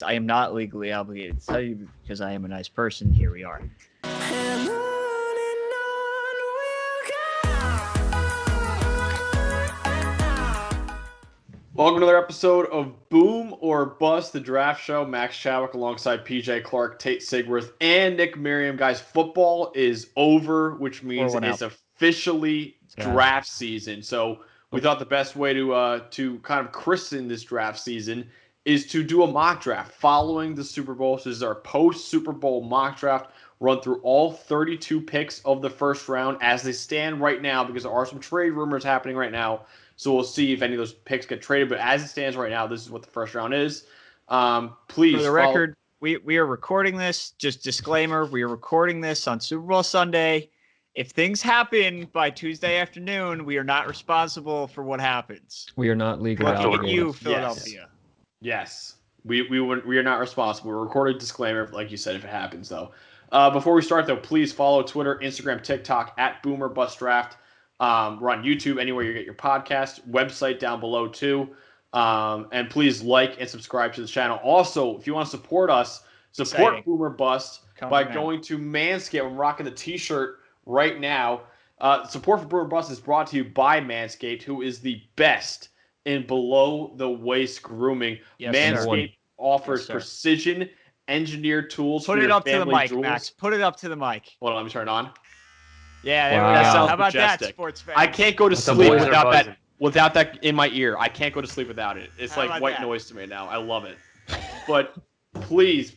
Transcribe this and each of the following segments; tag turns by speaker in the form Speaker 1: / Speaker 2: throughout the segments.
Speaker 1: I am not legally obligated to tell you because I am a nice person. Here we are.
Speaker 2: Welcome to another episode of Boom or Bust, the draft show. Max Chadwick alongside PJ Clark, Tate Sigworth, and Nick Merriam. Guys, football is over, which means it's officially draft season. So we thought the best way to kind of christen this draft season is to do a mock draft following the Super Bowl. So this is our post-Super Bowl mock draft. Run through all 32 picks of the first round as they stand right now, because there are some trade rumors happening right now. So we'll see if any of those picks get traded. But as it stands right now, this is what the first round is. Please,
Speaker 1: for the record, we are recording this. Just disclaimer: we are recording this on Super Bowl Sunday. If things happen by Tuesday afternoon, we are not responsible for what happens.
Speaker 3: We are not legally obligated.
Speaker 1: You, Philadelphia.
Speaker 2: Yes. We are not responsible. We're recording disclaimer, like you said, if it happens though. Before we start though, please follow Twitter, Instagram, TikTok at Boomer Bust Draft. We're on YouTube, anywhere you get your podcast, website down below too. And please like and subscribe to the channel. Also, if you want to support us, support Boomer Bust by going to Manscaped. I'm rocking the t-shirt right now. Support for Boomer Bust is brought to you by Manscaped, who is the best in below the waist grooming.
Speaker 1: Yes,
Speaker 2: Manscaped offers precision engineered tools.
Speaker 1: Put it up to the mic, Max. Put it up to the mic.
Speaker 2: Hold on, let me turn it on.
Speaker 1: Yeah, there we go.
Speaker 2: How
Speaker 1: about
Speaker 2: majestic.
Speaker 1: That, sports fan?
Speaker 2: I can't go to sleep without that in my ear. I can't go to sleep without it. It's like white noise to me now. I love it. But please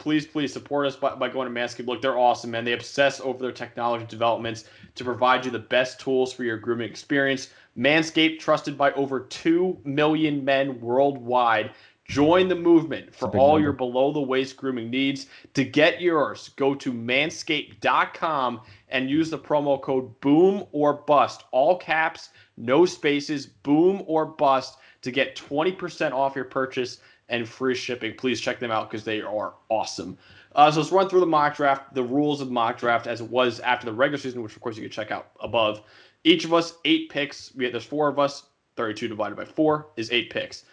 Speaker 2: support us by going to Manscaped. Look, they're awesome, man. They obsess over their technology developments to provide you the best tools for your grooming experience. Manscaped, trusted by over 2 million men worldwide. Join the movement for all your below-the-waist grooming needs. To get yours, go to manscaped.com and use the promo code BOOM or BUST. All caps, no spaces, BOOM or BUST to get 20% off your purchase and free shipping. Please check them out because they are awesome. So let's run through the mock draft, the rules of the mock draft as it was after the regular season, which of course you can check out above. Each of us, 8 picks. There's 4 of us. 32 divided by 4 is 8 picks.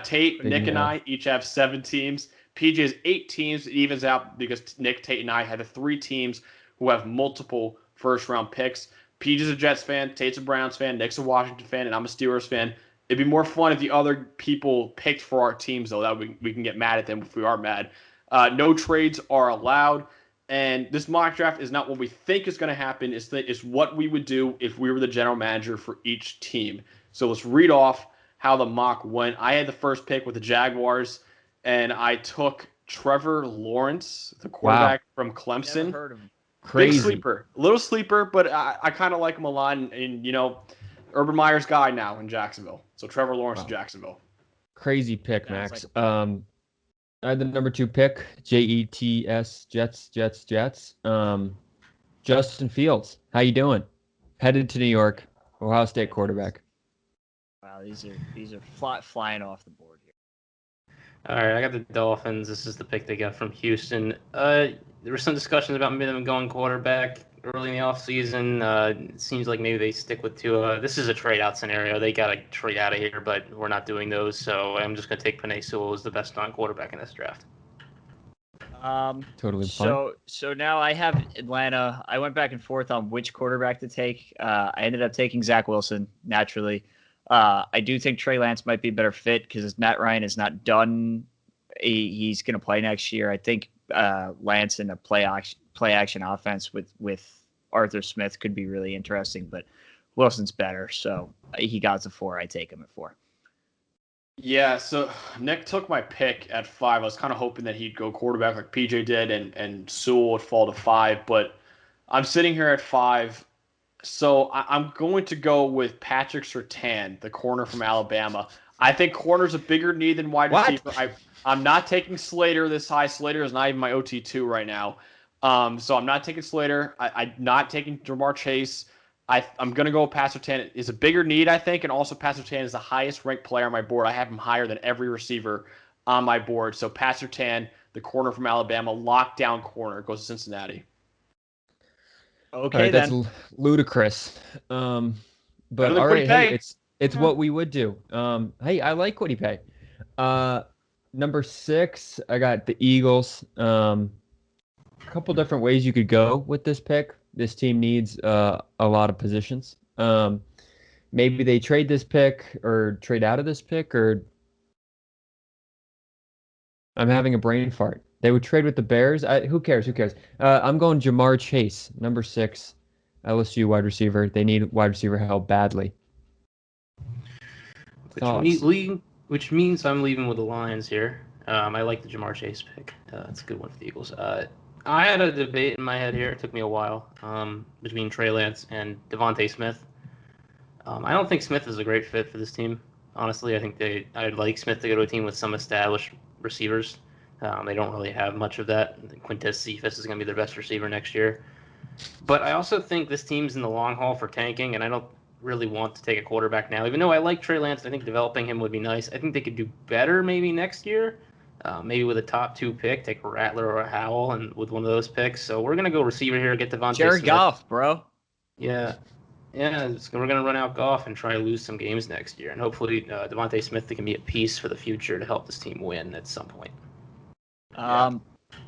Speaker 2: Tate, Nick, and I each have 7 teams. PJ has 8 teams. It evens out because Nick, Tate, and I have the 3 teams who have multiple first-round picks. PJ's a Jets fan, Tate's a Browns fan, Nick's a Washington fan, and I'm a Steelers fan. It'd be more fun if the other people picked for our teams, though. That we can get mad at them if we are mad. No trades are allowed. And this mock draft is not what we think is going to happen. It's what we would do if we were the general manager for each team. So let's read off how the mock went. I had the first pick with the Jaguars, and I took Trevor Lawrence, the quarterback from Clemson.
Speaker 1: Never heard of him.
Speaker 3: Crazy.
Speaker 2: Big sleeper. A little sleeper, but I kind of like him a lot. And, you know, Urban Meyer's guy now in Jacksonville. So Trevor Lawrence in Jacksonville.
Speaker 3: Crazy pick, Max. I had the number 2 pick, Jets. Justin Fields, how you doing? Headed to New York, Ohio State quarterback.
Speaker 1: Wow, these are flying off the board here.
Speaker 4: All right, I got the Dolphins. This is the pick they got from Houston. There were some discussions about them going quarterback early in the offseason. It seems like maybe they stick with Tua. This is a trade-out scenario. They got to trade out of here, but we're not doing those, so I'm just going to take Penei Sewell as the best non-quarterback in this draft.
Speaker 3: Totally fine.
Speaker 1: So now I have Atlanta. I went back and forth on which quarterback to take. I ended up taking Zach Wilson, naturally. I do think Trey Lance might be a better fit because Matt Ryan is not done. He's going to play next year. I think Lance in a play action offense with Arthur Smith could be really interesting, but Wilson's better, so he got to 4. I take him at 4.
Speaker 2: Yeah, so Nick took my pick at 5. I was kind of hoping that he'd go quarterback like PJ did and Sewell would fall to 5, but I'm sitting here at 5. So I'm going to go with Patrick Surtain, the corner from Alabama. I think corner's a bigger need than wide receiver. I'm not taking Slater this high. Slater is not even my OT2 right now. So I'm not taking Slater. I'm not taking Jamar Chase. I'm going to go with Pat Surtain. It's a bigger need, I think, and also Pat Surtain is the highest ranked player on my board. I have him higher than every receiver on my board. So Pat Surtain, the corner from Alabama, lockdown corner, goes to Cincinnati.
Speaker 1: Okay,
Speaker 3: right, that's ludicrous. But all right, hey, it's what we would do. Hey, I like what he paid. Number 6, I got the Eagles. A couple different ways you could go with this pick. This team needs a lot of positions. Maybe they trade this pick or trade out of this pick, or I'm having a brain fart. They would trade with the Bears. Who cares? Who cares? I'm going Jamar Chase, number 6, LSU wide receiver. They need wide receiver help badly.
Speaker 4: Which means I'm leaving with the Lions here. I like the Jamar Chase pick. That's a good one for the Eagles. I had a debate in my head here. It took me a while between Trey Lance and Devontae Smith. I don't think Smith is a great fit for this team. Honestly, I think I'd like Smith to go to a team with some established receivers. They don't really have much of that. Quintez Cephas is going to be their best receiver next year. But I also think this team's in the long haul for tanking, and I don't really want to take a quarterback now. Even though I like Trey Lance, I think developing him would be nice. I think they could do better maybe next year. Maybe with a top 2 pick, take a Rattler or a Howell, and with one of those picks. So we're going to go receiver here, get Devontae
Speaker 1: Jared
Speaker 4: Smith.
Speaker 1: Goff, bro.
Speaker 4: Yeah. Yeah, we're going to run out Goff and try to lose some games next year. And hopefully Devontae Smith can be a piece for the future to help this team win at some point.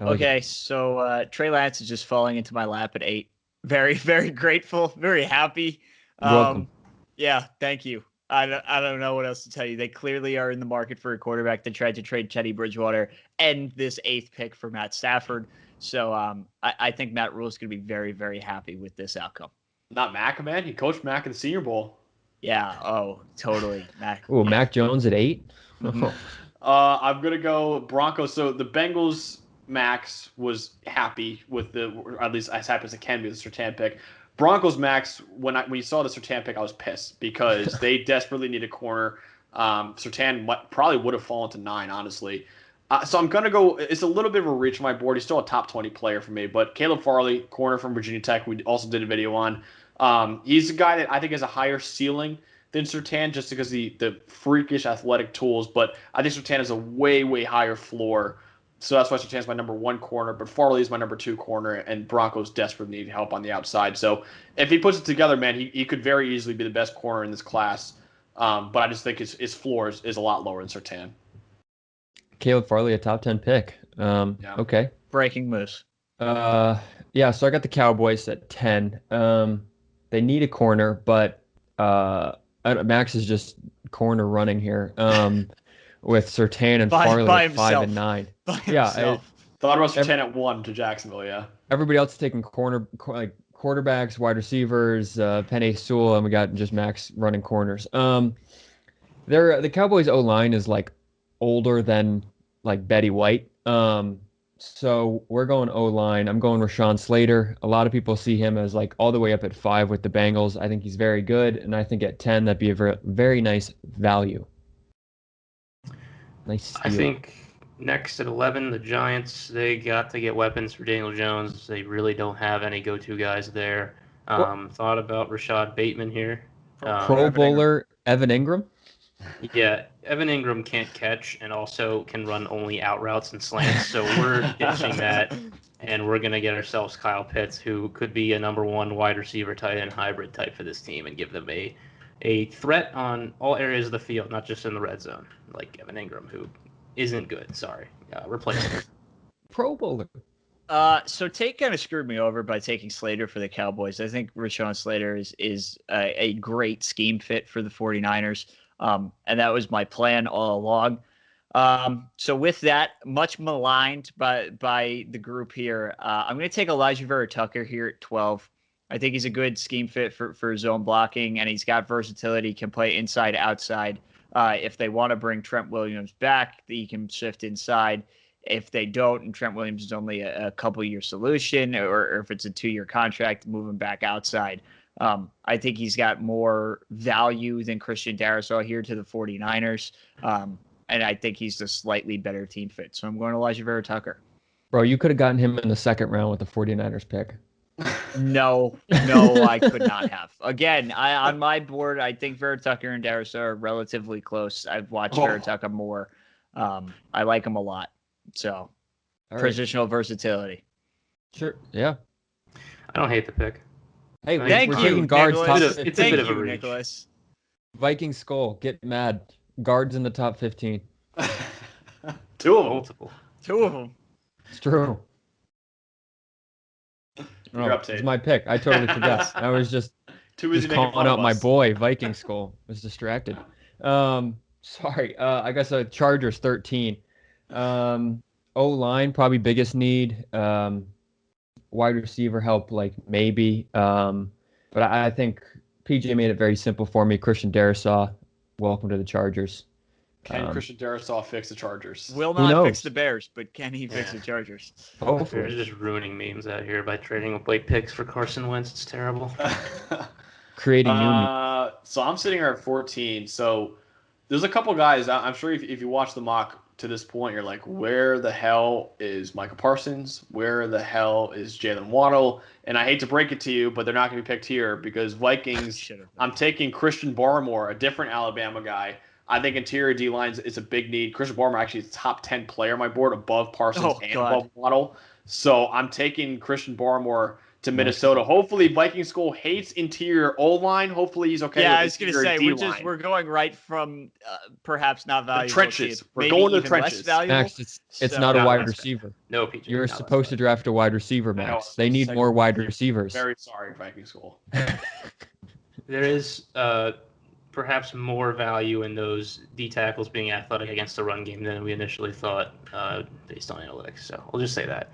Speaker 1: Okay, so Trey Lance is just falling into my lap at 8. Very, very grateful, very happy.
Speaker 3: Welcome.
Speaker 1: Yeah, thank you. I don't know what else to tell you. They clearly are in the market for a quarterback. They tried to trade Teddy Bridgewater and this 8th pick for Matt Stafford. So I think Matt Rule is going to be very, very happy with this outcome.
Speaker 2: Not Mac, man. He coached Mac in the Senior Bowl.
Speaker 1: Yeah. Oh, totally. Mac.
Speaker 3: Oh, Mac Jones at 8.
Speaker 2: I'm gonna go Broncos. So the Bengals Max was happy with at least as happy as it can be with the Surtain pick. Broncos Max, when you saw the Surtain pick, I was pissed because they desperately need a corner. Surtain probably would have fallen to 9, honestly. So I'm going to go – it's a little bit of a reach on my board. He's still a top 20 player for me. But Caleb Farley, corner from Virginia Tech, we also did a video on. He's a guy that I think has a higher ceiling than Surtain just because the freakish athletic tools. But I think Surtain has a way, way higher floor. So that's why Surtain's my number 1 corner. But Farley is my number 2 corner. And Broncos desperately need help on the outside. So if he puts it together, man, he could very easily be the best corner in this class. But I just think his floor is a lot lower than Surtain.
Speaker 3: Caleb Farley, a top 10 pick.
Speaker 2: Yeah.
Speaker 3: Okay.
Speaker 1: Breaking moves.
Speaker 3: Yeah, so I got the Cowboys at 10. They need a corner, but Max is just corner running here with Surtain and Farley at 5 and 9.
Speaker 2: Thought about Surtain at 1 to Jacksonville, yeah.
Speaker 3: Everybody else is taking quarterbacks, wide receivers, Penei Sewell, and we got just Max running corners. The Cowboys O-line is like older than like Betty White. So we're going O-line. I'm going Rashawn Slater. A lot of people see him as like all the way up at 5 with the Bengals. I think he's very good, and I think at 10 that'd be a very nice value. Nice steal.
Speaker 4: I think next at 11, the Giants, they got to get weapons for Daniel Jones. They really don't have any go-to guys there. Thought about Rashad Bateman here.
Speaker 3: Pro Bowler Evan Ingram?
Speaker 4: Yeah, Evan Ingram can't catch and also can run only out routes and slants. So we're ditching that, and we're going to get ourselves Kyle Pitts, who could be a number 1 wide receiver tight end hybrid type for this team and give them a threat on all areas of the field, not just in the red zone, like Evan Ingram, who isn't good. Sorry. Replace him.
Speaker 3: Pro Bowler.
Speaker 1: So Tate kind of screwed me over by taking Slater for the Cowboys. I think Rashawn Slater is a great scheme fit for the 49ers. And that was my plan all along. So with that, much maligned by the group here, I'm going to take Elijah Vera Tucker here at 12. I think he's a good scheme fit for zone blocking, and he's got versatility, can play inside, outside. If they want to bring Trent Williams back, he can shift inside. If they don't, and Trent Williams is only a couple-year solution, or if it's a 2-year contract, move him back outside. I think he's got more value than Christian Darrisaw here to the 49ers. And I think he's a slightly better team fit. So I'm going to Elijah Vera Tucker.
Speaker 3: Bro, you could have gotten him in the 2nd round with the 49ers pick.
Speaker 1: No, I could not have. Again, on my board, I think Vera Tucker and Darrisaw are relatively close. I've watched Vera Tucker more. I like him a lot. So, positional versatility.
Speaker 3: Sure. Yeah.
Speaker 4: I don't hate the pick.
Speaker 3: Hey,
Speaker 1: thank
Speaker 3: we're
Speaker 1: you,
Speaker 3: taking guards.
Speaker 4: It's a bit of a reach.
Speaker 2: Two of them.
Speaker 4: Multiple.
Speaker 1: Two of them.
Speaker 3: It's true.
Speaker 2: You're up, Tate.
Speaker 3: It's my pick. I totally forgot. I was just calling out my boy, Viking Skull. I was distracted. Sorry. I guess Chargers 13. O-line, probably biggest need. Wide receiver help, like maybe. But I think PJ made it very simple for me. Christian Darrisaw, welcome to the Chargers.
Speaker 2: Can Christian Darrisaw fix the Chargers?
Speaker 1: Will not fix the Bears, but can he fix the Chargers?
Speaker 4: They're just ruining memes out here by trading away picks for Carson Wentz. It's terrible.
Speaker 3: Creating new memes.
Speaker 2: So I'm sitting here at 14. So there's a couple guys. I'm sure if you watch the mock to this point, you're like, where the hell is Micah Parsons? Where the hell is Jalen Waddle? And I hate to break it to you, but they're not going to be picked here because Vikings, I'm taking Christian Barmore, a different Alabama guy. I think interior D-lines is a big need. Christian Barmore actually is a top 10 player on my board, above Parsons and above Waddle. So I'm taking Christian Barmore to Minnesota. Hopefully Viking School hates interior O-line. Hopefully he's okay with
Speaker 1: I was going to say,
Speaker 2: D-line.
Speaker 1: we're going right from perhaps not valuable.
Speaker 2: The trenches. We're going to the trenches.
Speaker 3: Max, it's not a wide receiver.
Speaker 4: No, PJ.
Speaker 3: You're supposed to draft a wide receiver, Max. They need more wide receivers.
Speaker 2: Very sorry, Viking School.
Speaker 4: There is perhaps more value in those D tackles being athletic against the run game than we initially thought based on analytics. So we'll just say that.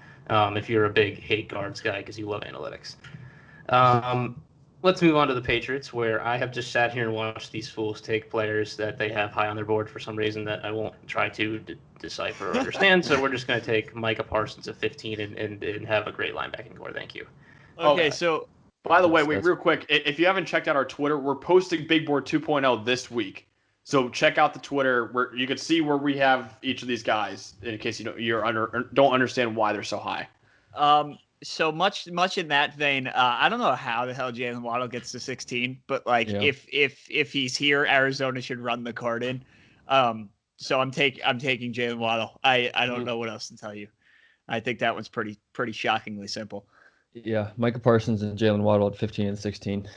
Speaker 4: If you're a big hate guards guy because you love analytics. Let's move on to the Patriots, where I have just sat here and watched these fools take players that they have high on their board for some reason that I won't try to decipher or understand. So we're just going to take Micah Parsons at 15 and have a great linebacking core. Thank you.
Speaker 1: Okay, so...
Speaker 2: By the way, wait, real quick, if you haven't checked out our Twitter, we're posting Big Board 2.0 this week. So check out the Twitter where you can see where we have each of these guys in case don't understand why they're so high.
Speaker 1: So much in that vein, I don't know how the hell Jalen Waddle gets to 16, but if he's here, Arizona should run the card in. So I'm taking Jalen Waddle. I don't know what else to tell you. I think that one's pretty shockingly simple.
Speaker 3: Yeah, Micah Parsons and Jalen Waddle at 15 and 16.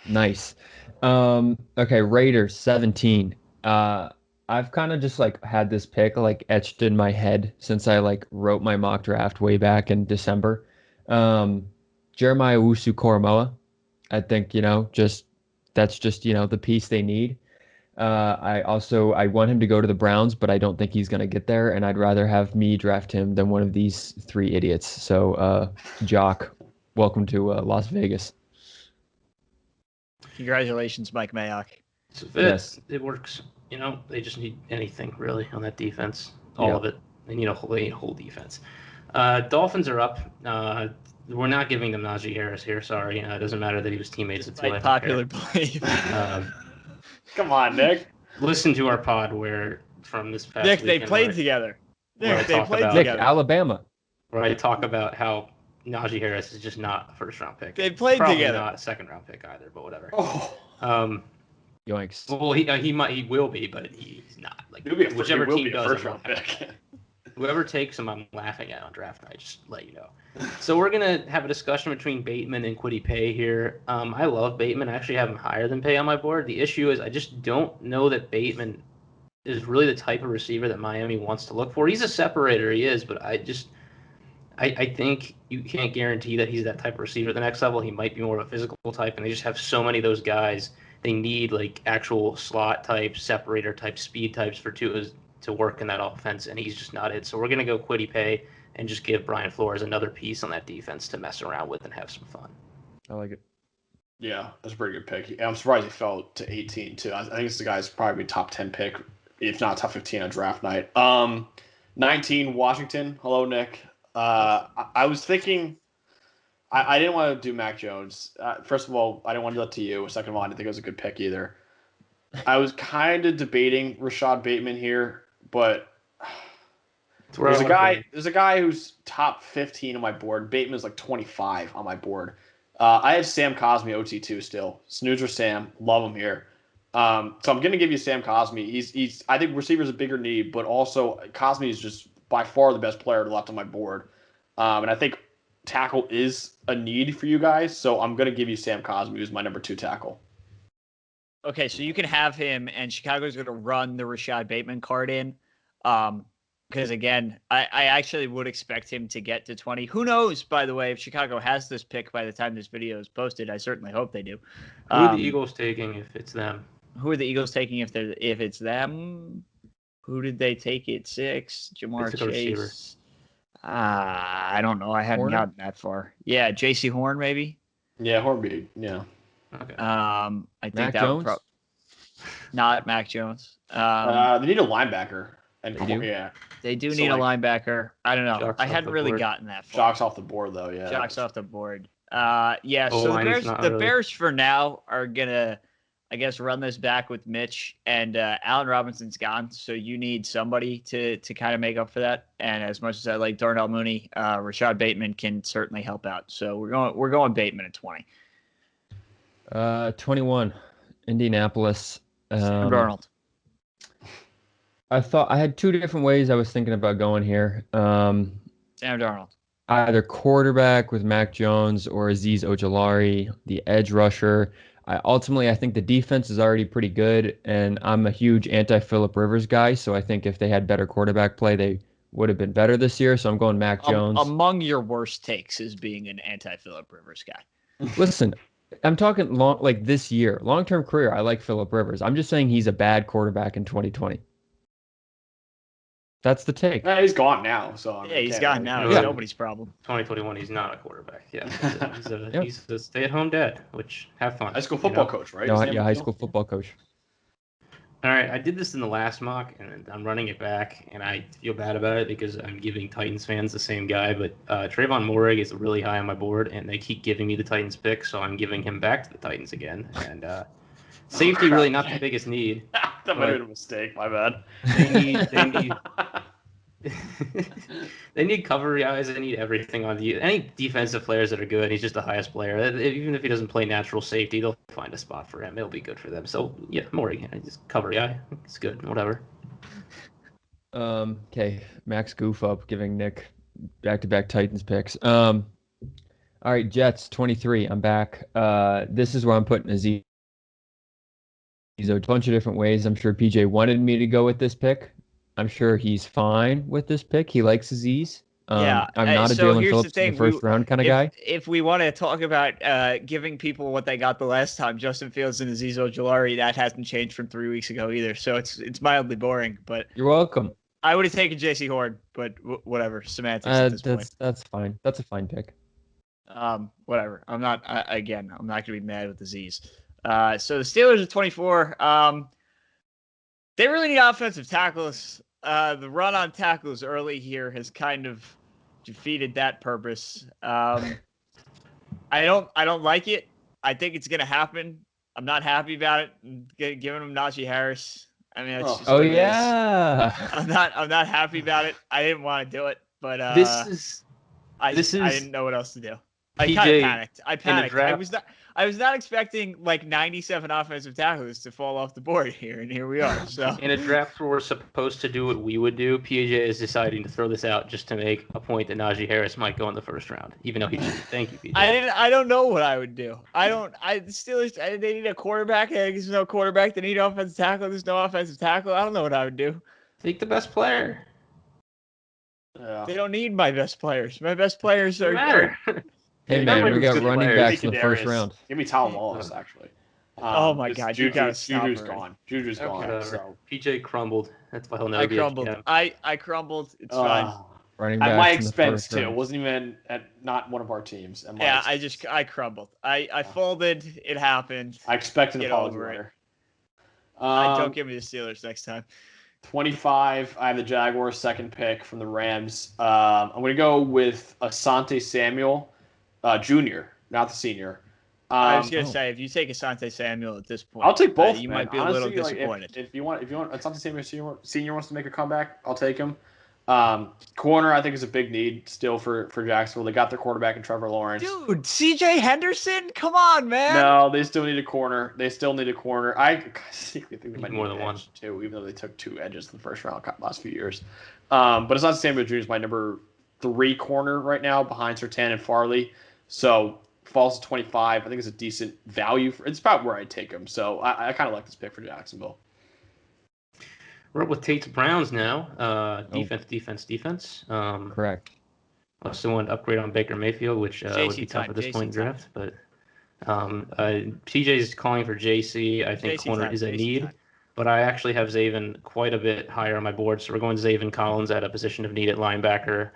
Speaker 3: Nice. Okay, Raiders 17. I've kind of just had this pick etched in my head since I wrote my mock draft way back in December. Jeremiah Owusu-Koramoah. I think that's just the piece they need. I want him to go to the Browns, but I don't think he's going to get there, and I'd rather have me draft him than one of these three idiots. So, Jock, welcome to Las Vegas.
Speaker 1: Congratulations, Mike Mayock.
Speaker 4: Yes. It works. They just need anything, really, on that defense. All of it. They need a whole defense. Dolphins are up. We're not giving them Najee Harris here. Sorry. It doesn't matter that he was teammates with
Speaker 1: Like popular belief.
Speaker 2: Come on, Nick.
Speaker 4: Listen to our pod from this past
Speaker 1: Nick,
Speaker 4: weekend.
Speaker 1: They played together.
Speaker 3: Nick, Alabama.
Speaker 4: Where I talk about how Najee Harris is just not a first-round pick.
Speaker 1: They played
Speaker 4: Probably
Speaker 1: together.
Speaker 4: Not a second-round pick either, but whatever.
Speaker 3: Yoinks.
Speaker 4: Well, he will be, but he's not. Whichever team does,
Speaker 2: first-round pick.
Speaker 4: Whoever takes him, I'm laughing at on draft night. Just let you know. So we're gonna have a discussion between Bateman and Kwity Paye here. I love Bateman. I actually have him higher than Paye on my board. The issue is I just don't know that Bateman is really the type of receiver that Miami wants to look for. He's a separator, he is, but I think you can't guarantee that he's that type of receiver at the next level. He might be more of a physical type, and they just have so many of those guys. They need actual slot types, separator type, speed types to work in that offense, and he's just not it. So we're going to go Kwity Paye and just give Brian Flores another piece on that defense to mess around with and have some fun.
Speaker 3: I like it.
Speaker 2: Yeah, that's a pretty good pick. I'm surprised he fell to 18, too. I think this guy's probably top 10 pick, if not top 15 on draft night. 19, Washington. Hello, Nick. I was thinking I didn't want to do Mac Jones. First of all, I didn't want to do that to you. Second of all, I didn't think it was a good pick either. I was kind of debating Rashad Bateman here, but there's a guy who's top 15 on my board. Bateman's 25 on my board. I have Sam Cosmi OT2 still. Snoozer Sam, love him here. So I'm going to give you Sam Cosmi. He's I think receiver's a bigger need, but also Cosmi is just by far the best player left on my board. And I think tackle is a need for you guys, so I'm going to give you Sam Cosmi, who's my number 2 tackle.
Speaker 1: Okay, so you can have him, and Chicago's going to run the Rashad Bateman card in. Because again, I actually would expect him to get to 20. Who knows, by the way, if Chicago has this pick by the time this video is posted. I certainly hope they do.
Speaker 4: Who are the Eagles taking if it's them?
Speaker 1: Who are the Eagles taking if it's them? Who did they take at 6? Jamar Chase. I don't know. I hadn't gotten that far. Yeah, J.C. Horn maybe.
Speaker 2: Yeah, Hornby. Yeah.
Speaker 1: Okay. I think
Speaker 3: Mac
Speaker 1: that
Speaker 3: Jones?
Speaker 1: would not Mac Jones.
Speaker 2: They need a linebacker. And
Speaker 3: They do?
Speaker 2: Yeah.
Speaker 1: They do need a linebacker. I don't know. I hadn't really gotten that far.
Speaker 2: Jock's off the board though. Yeah.
Speaker 1: Jock's off the board. Yeah. So the Bears for now are gonna, I guess, run this back with Mitch, and Allen Robinson's gone, so you need somebody to kind of make up for that. And as much as I like Darnell Mooney, Rashad Bateman can certainly help out. So we're going Bateman at 20.
Speaker 3: 21, Indianapolis.
Speaker 1: Sam Darnold.
Speaker 3: I had two different ways I was thinking about going here.
Speaker 1: Sam Darnold.
Speaker 3: Either quarterback with Mac Jones or Azeez Ojulari, the edge rusher. I think the defense is already pretty good, and I'm a huge anti-Phillip Rivers guy, so I think if they had better quarterback play, they would have been better this year, so I'm going Mac Jones.
Speaker 1: Among your worst takes is being an anti-Phillip Rivers guy.
Speaker 3: Listen, I'm talking this year. Long-term career, I like Phillip Rivers. I'm just saying he's a bad quarterback in 2020. That's the take.
Speaker 2: He's gone now. So
Speaker 1: he's gone now. It's nobody's problem.
Speaker 4: 2021, he's not a quarterback. Yeah, he's a stay-at-home dad, which have fun.
Speaker 2: High school football coach, right?
Speaker 3: No, high school football coach.
Speaker 4: All right, I did this in the last mock, and I'm running it back, and I feel bad about it because I'm giving Titans fans the same guy, but Trayvon Moehrig is really high on my board, and they keep giving me the Titans pick, so I'm giving him back to the Titans again. And safety really not the biggest need.
Speaker 2: That might have been a mistake. My bad.
Speaker 4: They need cover guys. They need everything on any defensive players that are good. He's just the highest player. Even if he doesn't play natural safety, they'll find a spot for him. It'll be good for them. So yeah, Morgan, just cover guy. It's good. Whatever.
Speaker 3: Okay, Max goof up, giving Nick back-to-back Titans picks. All right, Jets 23. I'm back. This is where I'm putting Azeez. He's a bunch of different ways. I'm sure PJ wanted me to go with this pick. I'm sure he's fine with this pick. He likes Azeez.
Speaker 1: I'm
Speaker 3: not a Jalen Phillips in the first round kind of guy.
Speaker 1: If we want to talk about giving people what they got the last time, Justin Fields and Azeez Ojulari, that hasn't changed from 3 weeks ago either. So it's mildly boring. But
Speaker 3: you're welcome.
Speaker 1: I would have taken J.C. Horn, but whatever. Semantics at this point.
Speaker 3: That's fine. That's a fine pick.
Speaker 1: Whatever. I'm not going to be mad with Azeez. So the Steelers at 24. They really need offensive tackles. The run on tackles early here has kind of defeated that purpose. I don't like it. I think it's gonna happen. I'm not happy about it. Giving him Najee Harris. I mean, that's just I'm not happy about it. I didn't want to do it, but I didn't know what else to do. I kind of panicked. I was not expecting like 97 offensive tackles to fall off the board here, and here we are. So
Speaker 4: in a draft where we're supposed to do what we would do, PJ is deciding to throw this out just to make a point that Najee Harris might go in the first round, even though he didn't. Thank you, PJ.
Speaker 1: I don't know what I would do. The Steelers, they need a quarterback. There's no quarterback. They need an offensive tackle. There's no offensive tackle. I don't know what I would do.
Speaker 4: Take the best player.
Speaker 2: Yeah.
Speaker 1: They don't need my best players. My best players are.
Speaker 3: Hey man, we got running backs in the first round.
Speaker 2: Give me Tom Wallace, actually.
Speaker 1: Oh my God, you gotta stop.
Speaker 2: Juju's gone. Juju's gone. So.
Speaker 4: PJ crumbled. That's why he'll never be.
Speaker 1: I crumbled. It's fine.
Speaker 3: Running
Speaker 2: at my expense too. It wasn't even at not one of our teams.
Speaker 1: I crumbled. I folded. It happened.
Speaker 2: I expected an apology letter.
Speaker 1: Don't give me the Steelers next time.
Speaker 2: 25. I have the Jaguars' second pick from the Rams. I'm going to go with Asante Samuel. Junior, not the senior.
Speaker 1: I was gonna say, if you take Asante Samuel at this point,
Speaker 2: I'll take both.
Speaker 1: You might be honestly, a little disappointed.
Speaker 2: If you want Asante Samuel senior wants to make a comeback, I'll take him. Corner, I think, is a big need still for Jacksonville. They got their quarterback in Trevor Lawrence.
Speaker 1: Dude, C.J. Henderson, come on, man.
Speaker 2: No, they still need a corner. I think they might
Speaker 4: more than one
Speaker 2: too, even though they took two edges in the first round last few years. But Asante Samuel Jr. is my number 3 corner right now, behind Surtain and Farley. So falls to 25. I think it's a decent value. It's about where I'd take him. So I kind of like this pick for Jacksonville.
Speaker 4: We're up with Tate's Browns now. Defense.
Speaker 3: Correct.
Speaker 4: Also want to upgrade on Baker Mayfield, which would be tough at this point in the draft. But TJ's calling for JC. I think corner is a need. But I actually have Zaven quite a bit higher on my board, so we're going Zaven Collins at a position of need at linebacker.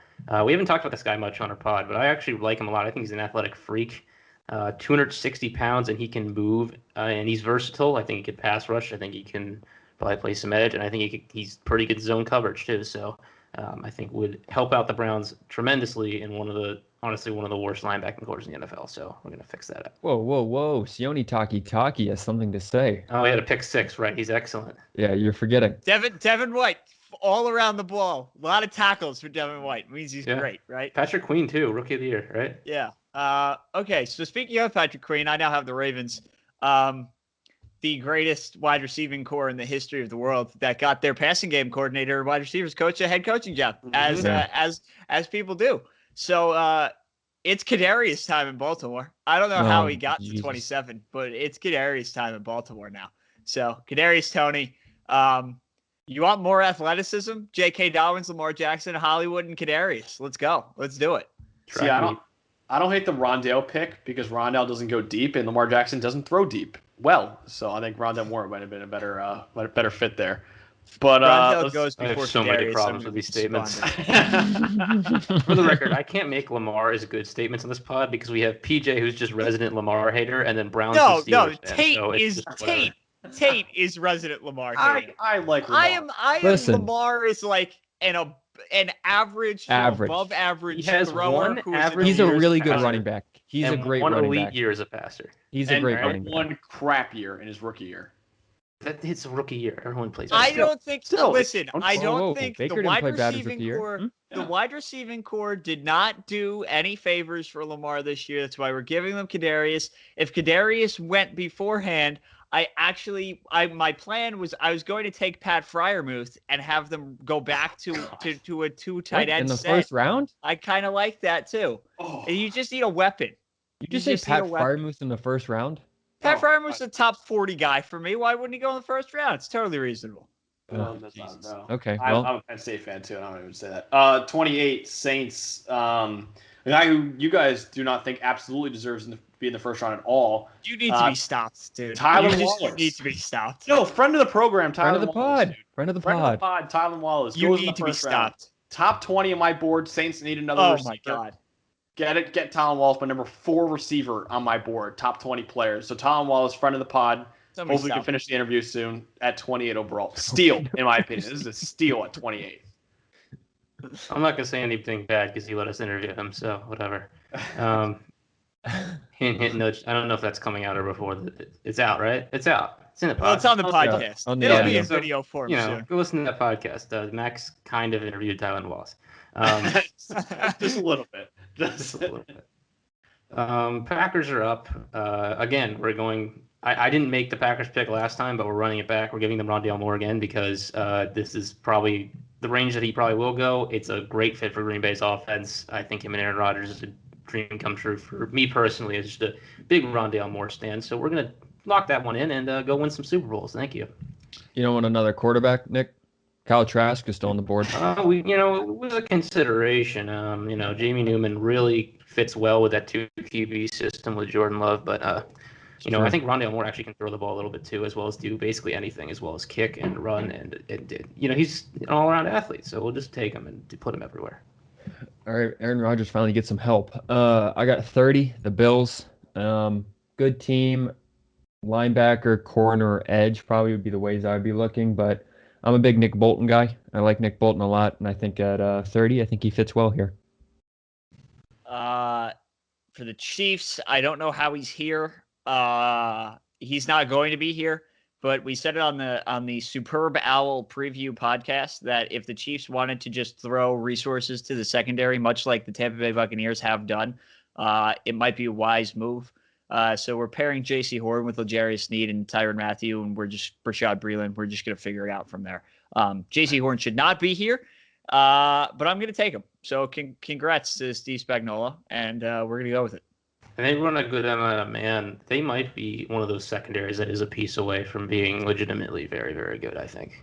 Speaker 4: We haven't talked about this guy much on our pod, but I actually like him a lot. I think he's an athletic freak. 260 pounds, and he can move, and he's versatile. I think he could pass rush. I think he can probably play some edge, and I think he's pretty good zone coverage too. So I think would help out the Browns tremendously in one of the worst linebacking cores in the NFL. So we're going to fix that up.
Speaker 3: Whoa. Sione Taki has something to say.
Speaker 4: Oh, he had a pick 6, right? He's excellent.
Speaker 3: Yeah, you're forgetting.
Speaker 1: Devin White, all around the ball. A lot of tackles for Devin White. Means he's great, right?
Speaker 4: Patrick Queen, too. Rookie of the year, right?
Speaker 1: Yeah. Okay, so speaking of Patrick Queen, I now have the Ravens. The greatest wide receiving core in the history of the world that got their passing game coordinator, wide receivers coach, a head coaching job, as people do. So it's Kadarius time in Baltimore. I don't know how he got to 27, but it's Kadarius time in Baltimore now. So Kadarius Toney, you want more athleticism? J.K. Dobbins, Lamar Jackson, Hollywood, and Kadarius. Let's go. Let's do it.
Speaker 2: See, I don't hate the Rondale pick because Rondale doesn't go deep and Lamar Jackson doesn't throw deep. Well, so I think Rondale Moore might have been a better fit there. But
Speaker 1: Rondale goes before
Speaker 4: I have so many problems with these statements. For the record, I can't make Lamar as good statements on this pod because we have PJ, who's just resident Lamar hater, and then Brown's
Speaker 1: Tate is resident Lamar hater.
Speaker 2: I like Lamar.
Speaker 1: Lamar is like an average, above average.
Speaker 4: He has one average.
Speaker 3: He's a really good running back. He's a great running back.
Speaker 4: One elite year as a passer.
Speaker 3: He's a great running back.
Speaker 2: One crap year in his rookie year.
Speaker 4: It's a rookie year. Everyone plays.
Speaker 1: I don't think. Listen, I don't think
Speaker 3: Baker
Speaker 1: the wide receiving core did not do any favors for Lamar this year. That's why we're giving them Kadarius. If Kadarius went beforehand, my plan was I was going to take Pat Freiermuth and have them go back to a 2 tight end
Speaker 3: in the
Speaker 1: set.
Speaker 3: first round.
Speaker 1: I kind of like that too. And you just need a weapon.
Speaker 3: You just say Pat Freiermuth in the first round?
Speaker 1: Pat Freiermuth's a top 40 guy for me. Why wouldn't he go in the first round? It's totally reasonable.
Speaker 2: No.
Speaker 3: Okay,
Speaker 2: well, I'm a Penn State fan too, and I don't even say that. 28 Saints. A guy who you guys do not think absolutely deserves to be in the first round at all.
Speaker 1: You need to be stopped, dude.
Speaker 2: Tyler Wallace.
Speaker 1: You need to be stopped.
Speaker 2: No, friend of the program, Tyler
Speaker 3: Friend of the
Speaker 2: Wallace.
Speaker 3: pod. Friend of the pod.
Speaker 2: Tyler Wallace.
Speaker 1: You need to be stopped.
Speaker 2: Top 20 on my board. Saints need another receiver.
Speaker 1: Oh, my God.
Speaker 2: Get Tylan Wallace, my number 4 receiver on my board, top 20 players. So Tylan Wallace, friend of the pod. Hopefully we can finish the interview soon at 28 overall. Steal, in my opinion. This is a steal at 28.
Speaker 4: I'm not going to say anything bad because he let us interview him, so whatever. Hint, nudge. I don't know if that's coming out or before. It's out, right? It's out. It's in the podcast.
Speaker 1: Well, it's on the podcast. It'll be in video form soon.
Speaker 4: Go listen to that podcast. Max kind of interviewed Tylan Wallace.
Speaker 2: Just a little bit.
Speaker 4: Just a little bit. Packers are up. Again, we're going. I didn't make the Packers pick last time, but we're running it back. We're giving them Rondale Moore again because this is probably the range that he probably will go. It's a great fit for Green Bay's offense. I think him and Aaron Rodgers is a dream come true for me personally. It's just a big Rondale Moore stand. So we're gonna lock that one in and go win some Super Bowls. Thank you.
Speaker 3: You don't want another quarterback, Nick? Kyle Trask is still on the board.
Speaker 4: It was a consideration. Jamie Newman really fits well with that 2 QB system with Jordan Love, but I think Rondale Moore actually can throw the ball a little bit too, as well as do basically anything, as well as kick and run, and he's an all-around athlete. So we'll just take him and put him everywhere.
Speaker 3: All right, Aaron Rodgers finally gets some help. I got 30. The Bills, good team, linebacker, corner, edge probably would be the ways I'd be looking, but I'm a big Nick Bolton guy. I like Nick Bolton a lot, and I think at 30, I think he fits well here.
Speaker 1: For the Chiefs, I don't know how he's here. He's not going to be here, but we said it on the Superb Owl preview podcast that if the Chiefs wanted to just throw resources to the secondary, much like the Tampa Bay Buccaneers have done, it might be a wise move. So we're pairing J.C. Horn with L'Jarius Sneed and Tyrann Mathieu, and Rashad Breeland. We're just going to figure it out from there. J.C. Horn should not be here, but I'm going to take him. So congrats to Steve Spagnuolo, and we're going to go with it.
Speaker 4: And they run a good man. They might be one of those secondaries that is a piece away from being legitimately very, very good, I think.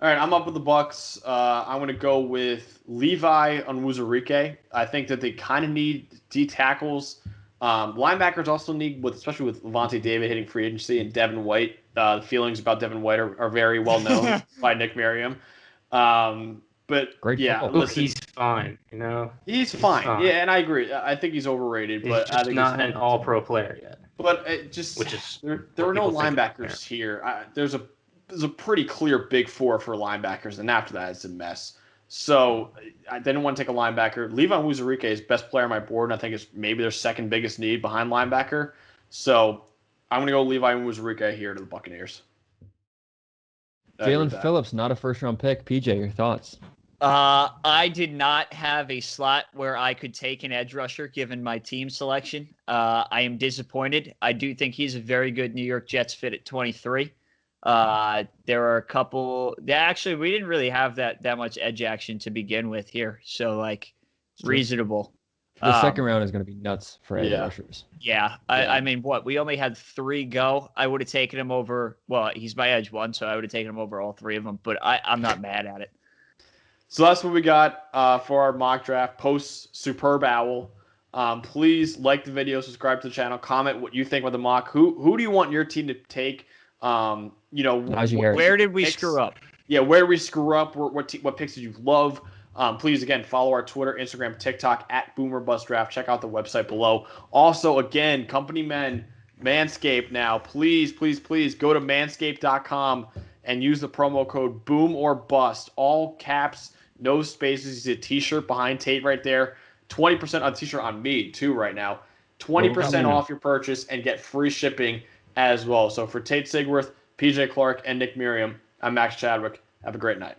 Speaker 2: All right, I'm up with the Bucks. I'm going to go with Levi Onwuzurike. I think that they kind of need D tackles. Linebackers also need, especially with Levante David hitting free agency and Devin White. The feelings about Devin White are very well known by Nick Merriam. But
Speaker 3: Great
Speaker 2: yeah,
Speaker 3: football.
Speaker 2: listen,
Speaker 4: he's fine.
Speaker 2: He's fine. Yeah, and I agree. I think he's overrated,
Speaker 4: He's
Speaker 2: but
Speaker 4: just
Speaker 2: I think
Speaker 4: not an all-pro player yet.
Speaker 2: But it just there are no linebackers here. There's a pretty clear big four for linebackers, and after that it's a mess. So I didn't want to take a linebacker. Levi Onwuzurike is best player on my board, and I think it's maybe their second biggest need behind linebacker. So I'm going to go Levi Onwuzurike here to the Buccaneers.
Speaker 3: Jalen Phillips, not a first-round pick. PJ, your thoughts?
Speaker 1: I did not have a slot where I could take an edge rusher given my team selection. I am disappointed. I do think he's a very good New York Jets fit at 23. There are a couple. Actually, we didn't really have that much edge action to begin with here, so reasonable.
Speaker 3: The second round is going to be nuts for edge rushers.
Speaker 1: Yeah, I mean, we only had 3 go. I would have taken him over. Well, he's my edge one, so I would have taken him over all 3 of them. But I'm not mad at it.
Speaker 2: So that's what we got for our mock draft post Superb Owl. Please like the video, subscribe to the channel, comment what you think about the mock. Who do you want your team to take? Where
Speaker 1: did we screw up?
Speaker 2: Yeah, where did we screw up? What picks did you love? Please, again, follow our Twitter, Instagram, TikTok at BoomerBustDraft. Check out the website below. Also, again, company men, Manscaped now. Please, please, please go to manscaped.com and use the promo code BOOMORBUST. All caps, no spaces. You see a t-shirt behind Tate right there. 20% on t-shirt on me, too, right now. 20% off your purchase and get free shipping as well. So for Tate Sigworth, PJ Clark, and Nick Merriam, I'm Max Chadwick. Have a great night.